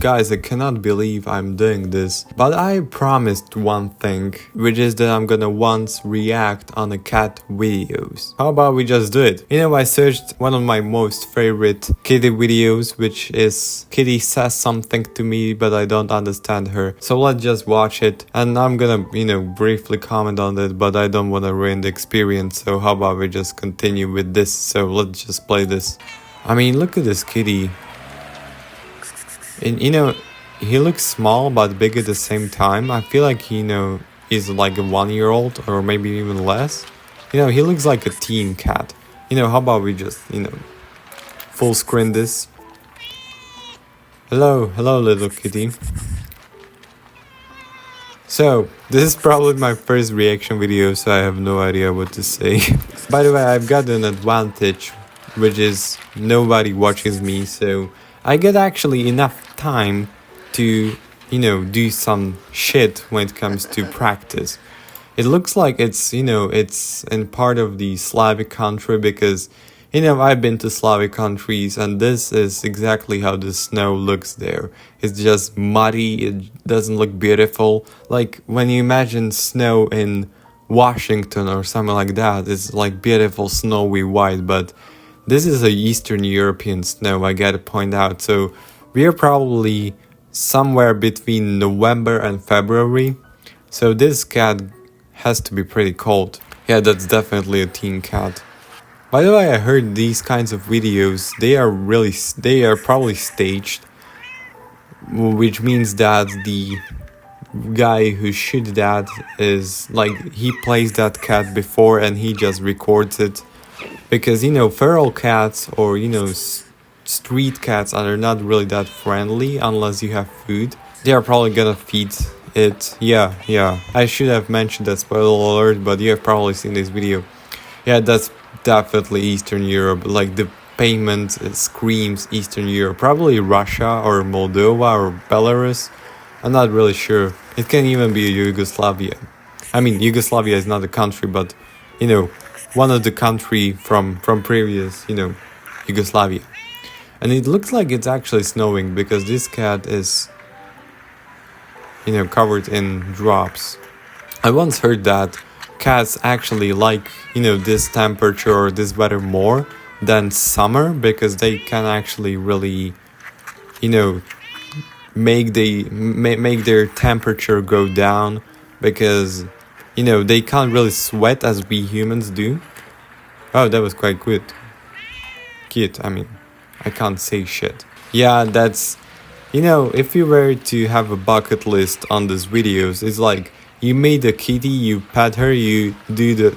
Guys, I cannot believe I'm doing this, but I promised one thing, which is that I'm gonna once react on the cat videos. How about we just do it? You know, I searched one of my most favorite kitty videos, which is Kitty says something to me, but I don't understand her. So let's just watch it, and I'm gonna, briefly comment on it, but I don't wanna ruin the experience, so how about we just continue with this? So let's just play this. I mean, look at this kitty. And he looks small but big at the same time. I feel like he's like a 1-year-old or maybe even less. He looks like a teen cat. How about we just full screen this? Hello little kitty. So this is probably my first reaction video, so I have no idea what to say. By the way, I've got an advantage, which is nobody watches me, so I get actually enough time to, do some shit when it comes to practice. It looks like it's in part of the Slavic country because, I've been to Slavic countries and this is exactly how the snow looks there. It's just muddy, it doesn't look beautiful. Like when you imagine snow in Washington or something like that, it's like beautiful snowy white, but this is a Eastern European snow, I gotta point out, so we are probably somewhere between November and February, so this cat has to be pretty cold. Yeah, that's definitely a teen cat. By the way, I heard these kinds of videos, they are probably staged, which means that the guy who shot that is, like, he plays that cat before and he just records it. Because, feral cats or, street cats are not really that friendly unless you have food. They are probably gonna feed it. Yeah. I should have mentioned that, spoiler alert, but you have probably seen this video. Yeah, that's definitely Eastern Europe. Like, the payment screams Eastern Europe. Probably Russia or Moldova or Belarus. I'm not really sure. It can even be Yugoslavia. I mean, Yugoslavia is not a country, but, one of the country from previous, Yugoslavia. And it looks like it's actually snowing because this cat is, covered in drops. I once heard that cats actually like, this temperature or this weather more than summer because they can actually really, make their temperature go down because they can't really sweat as we humans do. Oh, that was quite good. Cute, I mean, I can't say shit. Yeah, that's, if you were to have a bucket list on these videos, it's like, you made a kitty, you pet her, you do the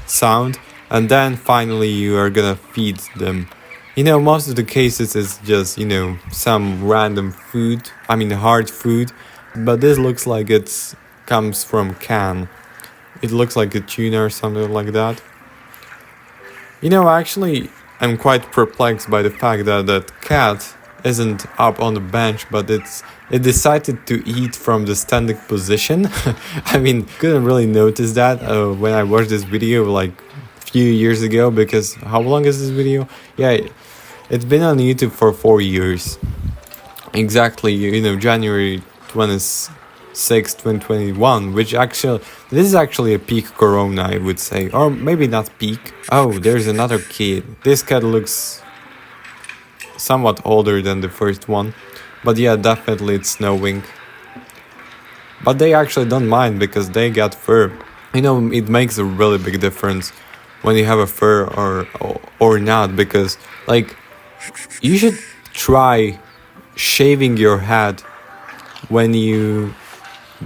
sound, and then finally you are gonna feed them. Most of the cases it's just, some random food, I mean hard food, but this looks like it's comes from can. It looks like a tuna or something like that. Actually, I'm quite perplexed by the fact that that cat isn't up on the bench, but it decided to eat from the standing position. I mean, couldn't really notice that when I watched this video like few years ago, because how long is this video? Yeah, it's been on YouTube for 4 years. Exactly, January 26, 2021, which actually, this is actually a peak corona, I would say, or maybe not peak. Oh, there's another kid. This cat looks somewhat older than the first one, but yeah, definitely it's snowing. But they actually don't mind because they got fur. It makes a really big difference when you have a fur or not, because like you should try shaving your head when you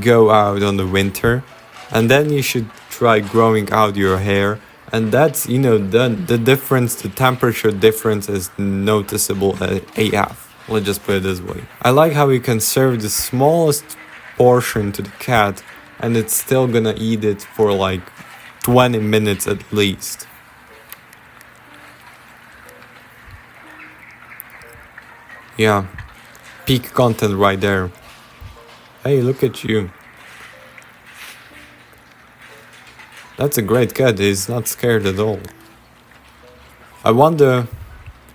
go out on the winter, and then you should try growing out your hair, and that's the difference, the temperature difference is noticeable AF. Let's just put it this way. I like how you can serve the smallest portion to the cat and it's still gonna eat it for like 20 minutes at least. Yeah, peak content right there. Hey, look at you. That's a great cat, he's not scared at all. I wonder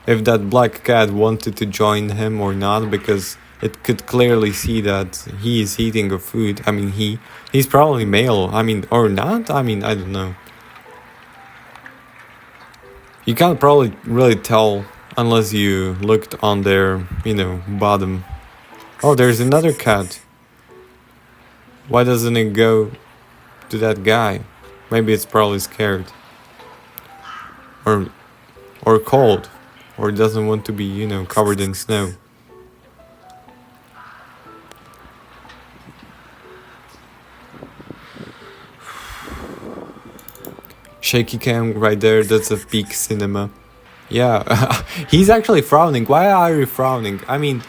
if that black cat wanted to join him or not, because it could clearly see that he is eating a food. I mean, he's probably male. I mean, or not. I mean, I don't know. You can't probably really tell unless you looked on their, bottom. Oh, there's another cat. Why doesn't it go to that guy? Maybe it's probably scared. Or cold. Or doesn't want to be, covered in snow. Shaky cam right there, that's a peak cinema. Yeah, he's actually frowning. Why are you frowning? I mean,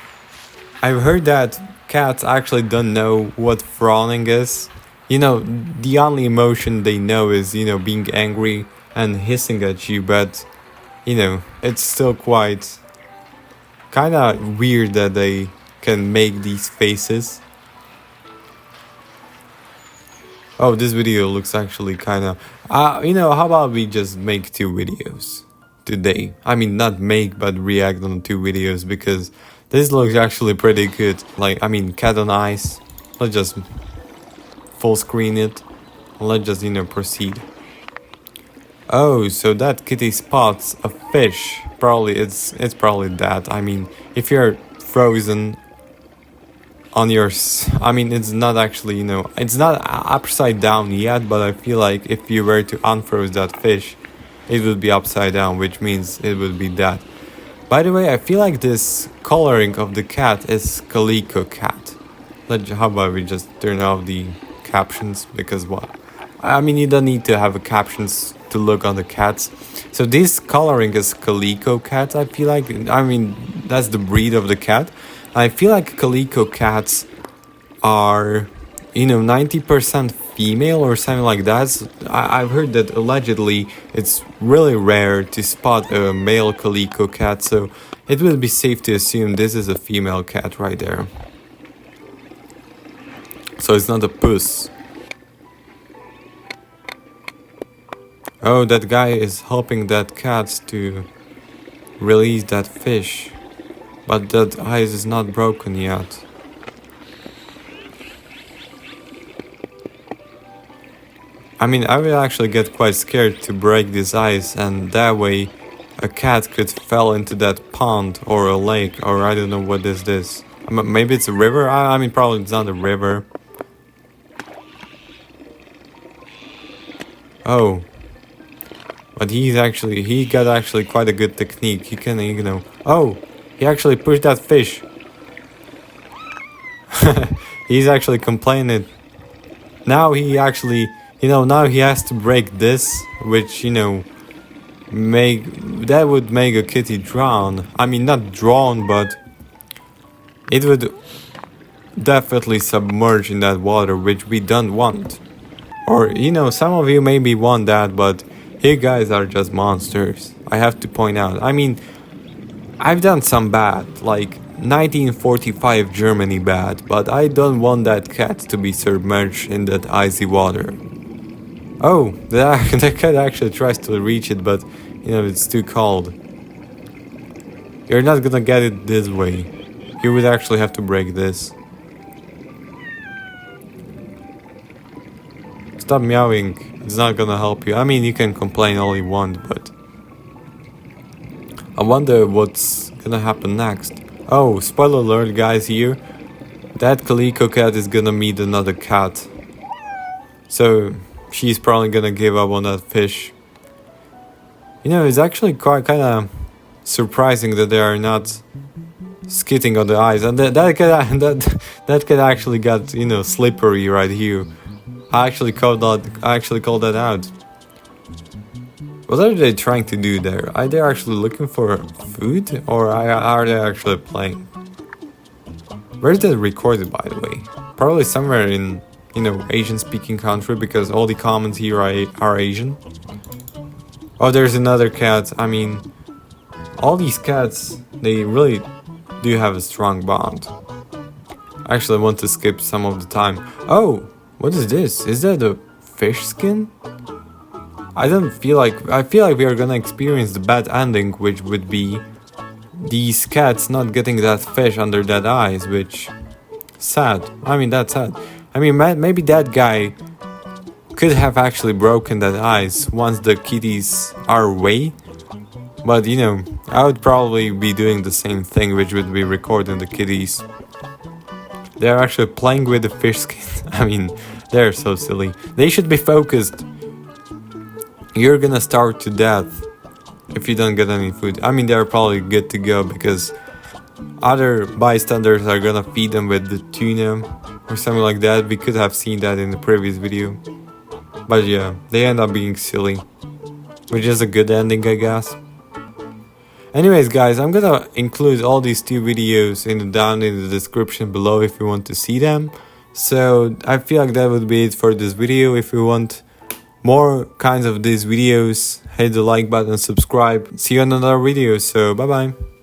I've heard that cats actually don't know what frowning is. The only emotion they know is, being angry and hissing at you, but, it's still quite kind of weird that they can make these faces. Oh, this video looks actually kind of... how about we just make 2 videos today? I mean, not make, but react on 2 videos, because this looks actually pretty good. Like, I mean, cat on ice. Let's just full screen it. Let's just, proceed. Oh, so that kitty spots a fish. Probably, it's probably that. I mean, if you're frozen on your, I mean, it's not actually, it's not upside down yet, but I feel like if you were to unfroze that fish, it would be upside down, which means it would be that. By the way, I feel like this coloring of the cat is calico cat. How about we just turn off the captions, because what? I mean, you don't need to have captions to look on the cats. So this coloring is calico cat, I feel like. I mean, that's the breed of the cat. I feel like calico cats are, 90% female or something like that. I've heard that allegedly it's really rare to spot a male calico cat, so it will be safe to assume this is a female cat right there. So it's not a puss. Oh, that guy is helping that cat to release that fish. But that ice is not broken yet. I mean, I will actually get quite scared to break this ice, and that way a cat could fall into that pond or a lake, or I don't know what is this. Maybe it's a river? I mean, probably it's not a river. Oh. But he got actually quite a good technique. He can, Oh! He actually pushed that fish. He's actually complaining. Now he actually, now he has to break this, which, that would make a kitty drown. I mean, not drown, but it would definitely submerge in that water, which we don't want. Or, some of you maybe want that, but you guys are just monsters. I have to point out. I mean, I've done some bad, like 1945 Germany bad, but I don't want that cat to be submerged in that icy water. Oh, that cat actually tries to reach it, but, it's too cold. You're not gonna get it this way. You would actually have to break this. Stop meowing, it's not gonna help you. I mean, you can complain all you want, but... I wonder what's gonna happen next. Oh, spoiler alert, guys, here. That calico cat is gonna meet another cat. So, she's probably gonna give up on that fish. It's actually quite kinda surprising that they are not skidding on the ice. And that cat actually got, slippery right here. I actually called that out. What are they trying to do there? Are they actually looking for food, or are they actually playing? Where is that recorded, by the way? Probably somewhere in, Asian-speaking country, because all the comments here are Asian. Oh, there's another cat. I mean, all these cats, they really do have a strong bond. Actually, I want to skip some of the time. Oh, what is this? Is that a fish skin? I feel like we are gonna experience the bad ending, which would be these cats not getting that fish under that eyes, which sad. I mean, that's sad. I mean, maybe that guy could have actually broken that ice once the kitties are away. But you know, I would probably be doing the same thing, which would be recording the kitties. They're actually playing with the fish skin. I mean, they're so silly. They should be focused. You're gonna starve to death if you don't get any food. I mean, they're probably good to go because other bystanders are gonna feed them with the tuna or something like that. We could have seen that in the previous video. But yeah, they end up being silly, which is a good ending, I guess. Anyways, guys, I'm gonna include all these two videos down in the description below if you want to see them. So I feel like that would be it for this video. If you want more kinds of these videos, hit the like button, subscribe. See you in another video. So bye bye.